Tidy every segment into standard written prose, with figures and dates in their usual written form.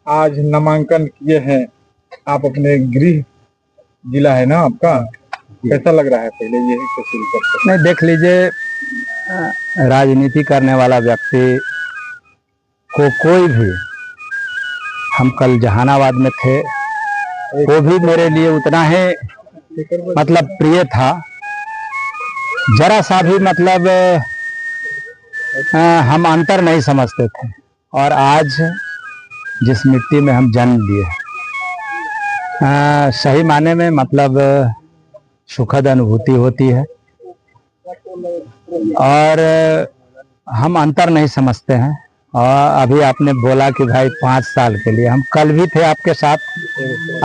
आज नामांकन किए हैं आप अपने गृह जिला है ना आपका, कैसा लग रहा है? पहले यही से शुरू करते हैं। नहीं, देख लीजिए, राजनीति करने वाला व्यक्ति को कोई भी, हम कल जहानाबाद में थे, वो भी मेरे लिए उतना ही मतलब प्रिय था। जरा सा भी मतलब हम अंतर नहीं समझते थे। और आज जिस मिट्टी में हम जन्म लिए, सही माने में मतलब सुखद अनुभूति होती है। और हम अंतर नहीं समझते हैं। और अभी आपने बोला कि भाई 5 साल के लिए, हम कल भी थे आपके साथ,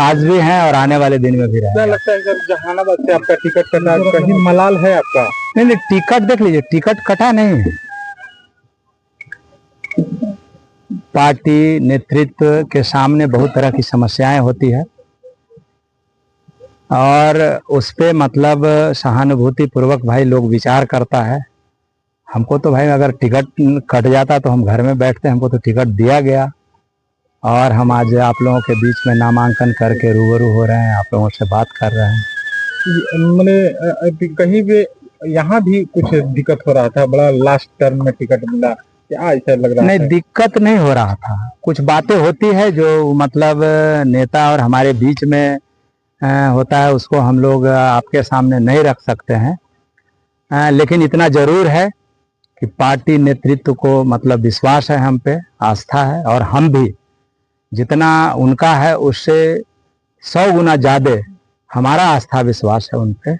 आज भी हैं और आने वाले दिन में भी रहेंगे। क्या लगता है सर, जहानाबाद से आपका टिकट कटा, कहीं मलाल है आपका? नहीं, टिकट देख लीजिए, टिकट कटा नहीं है। पार्टी नेतृत्व के सामने बहुत तरह की समस्याएं होती है और उस पे मतलब सहानुभूति पूर्वक भाई लोग विचार करता है। हमको तो भाई अगर टिकट कट जाता तो हम घर में बैठते, हमको तो टिकट दिया गया और हम आज आप लोगों के बीच में नामांकन करके रूबरू हो रहे हैं, आप लोगों से बात कर रहे हैं। मैंने कहीं भी यहाँ भी कुछ दिक्कत हो रहा था, बड़ा लास्ट टर्म में टिकट मिला, क्या ऐसा लग रहा है? नहीं, दिक्कत नहीं हो रहा था। कुछ बातें होती है जो मतलब नेता और हमारे बीच में होता है, उसको हम लोग आपके सामने नहीं रख सकते हैं। लेकिन इतना जरूर है कि पार्टी नेतृत्व को मतलब विश्वास है हम पे, आस्था है, और हम भी जितना उनका है उससे 100 गुना ज़्यादा हमारा आस्था विश्वास है उन पे।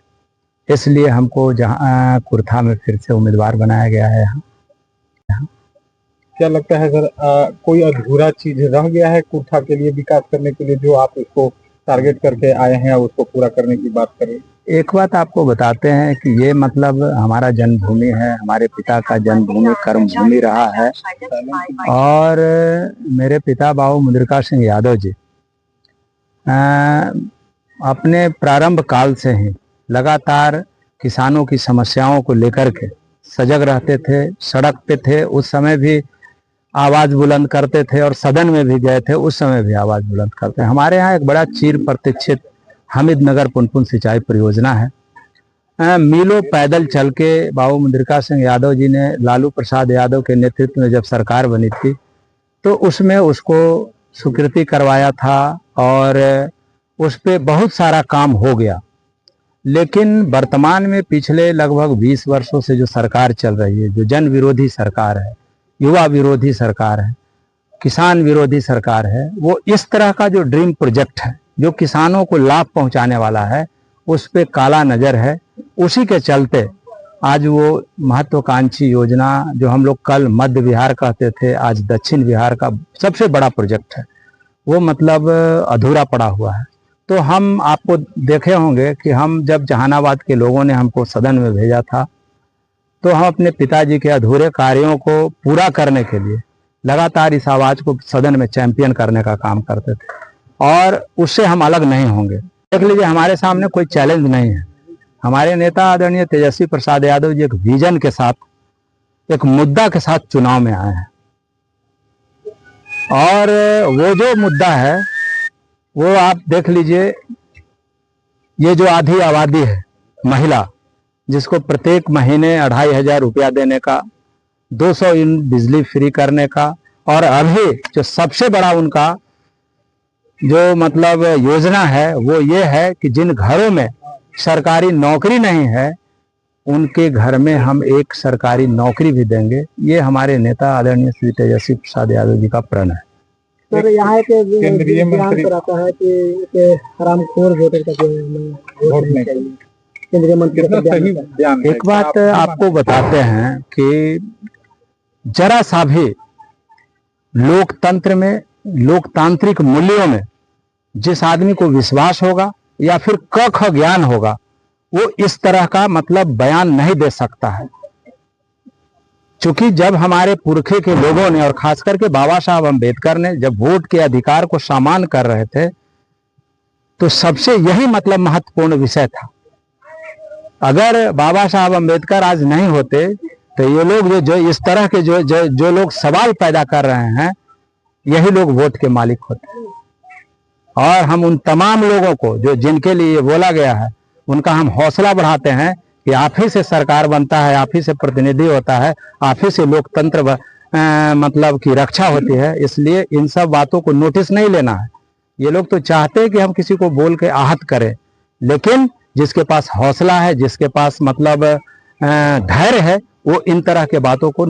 इसलिए हमको जहाँ कुर्था में फिर से उम्मीदवार बनाया गया है। क्या लगता है सर, कोई अधूरा चीज रह गया है कुर्था के लिए, विकास करने के लिए, जो आप उसको टारगेट करके आए हैं और उसको पूरा करने की बात करें? एक बात आपको बताते हैं कि ये मतलब हमारा जन्मभूमि है, हमारे पिता का जन्मभूमि कर्मभूमि रहा है। और मेरे पिता बाबू मुद्रिका सिंह यादव जी अपने प्रारंभ काल से ही लगातार किसानों की समस्याओं को लेकर के सजग रहते थे, सड़क पे थे, उस समय भी आवाज बुलंद करते थे और सदन में भी गए थे, उस समय भी आवाज बुलंद करते हैं। हमारे यहाँ एक बड़ा चिर प्रतीक्षित हामिदनगर पुनपुन सिंचाई परियोजना है। मीलों पैदल चल के बाबू मुद्रिका सिंह यादव जी ने लालू प्रसाद यादव के नेतृत्व में जब सरकार बनी थी तो उसमें उसको स्वीकृति करवाया था और उस पर बहुत सारा काम हो गया। लेकिन वर्तमान में पिछले लगभग 20 वर्षों से जो सरकार चल रही है, जो जन विरोधी सरकार है, युवा विरोधी सरकार है, किसान विरोधी सरकार है, वो इस तरह का जो ड्रीम प्रोजेक्ट है जो किसानों को लाभ पहुंचाने वाला है, उस पे काला नजर है। उसी के चलते आज वो महत्वाकांक्षी योजना जो हम लोग कल मध्य बिहार कहते थे, आज दक्षिण बिहार का सबसे बड़ा प्रोजेक्ट है, वो मतलब अधूरा पड़ा हुआ है। तो हम आपको देखे होंगे कि हम जब जहानाबाद के लोगों ने हमको सदन में भेजा था तो हम अपने पिताजी के अधूरे कार्यों को पूरा करने के लिए लगातार इस आवाज को सदन में चैंपियन करने का काम करते थे और उससे हम अलग नहीं होंगे। देख लीजिए, हमारे सामने कोई चैलेंज नहीं है। हमारे नेता आदरणीय तेजस्वी प्रसाद यादव जी एक विजन के साथ, एक मुद्दा के साथ चुनाव में आए हैं और वो जो मुद्दा है वो आप देख लीजिए, ये जो आधी आबादी है महिला, जिसको प्रत्येक महीने 2500 रुपया देने का, 200 यूनिट बिजली फ्री करने का, और अभी जो सबसे बड़ा उनका जो मतलब योजना है वो ये है कि जिन घरों में सरकारी नौकरी नहीं है उनके घर में हम एक सरकारी नौकरी भी देंगे। ये हमारे नेता आदरणीय श्री तेजस्वी प्रसाद यादव जी का प्रण है। सर, यहाँ के केंद्रीय मंत्री रहता है कि हरामखोर वोटर का वोट नहीं चाहिए, केंद्रीय मंत्री का सही बयान। एक बात आपको बताते हैं कि जरा सा भी लोकतंत्र में, लोकतांत्रिक मूल्यों में जिस आदमी को विश्वास होगा या फिर क ख ज्ञान होगा, वो इस तरह का मतलब बयान नहीं दे सकता है। क्योंकि जब हमारे पुरखे के लोगों ने और खास करके बाबा साहब अम्बेडकर ने जब वोट के अधिकार को सामान्य कर रहे थे तो सबसे यही मतलब महत्वपूर्ण विषय था। अगर बाबा साहब अम्बेडकर आज नहीं होते तो ये लोग जो इस तरह के जो लोग सवाल पैदा कर रहे हैं, यही लोग वोट के मालिक होते हैं। और हम उन तमाम लोगों को जो जिनके लिए ये बोला गया है, उनका हम हौसला बढ़ाते हैं कि आप ही से सरकार बनता है, आप ही से प्रतिनिधि होता है, आप ही से लोकतंत्र मतलब की रक्षा होती है। इसलिए इन सब बातों को नोटिस नहीं लेना है। ये लोग तो चाहते हैं कि हम किसी को बोल के आहत करें, लेकिन जिसके पास हौसला है, जिसके पास मतलब धैर्य है, वो इन तरह के बातों को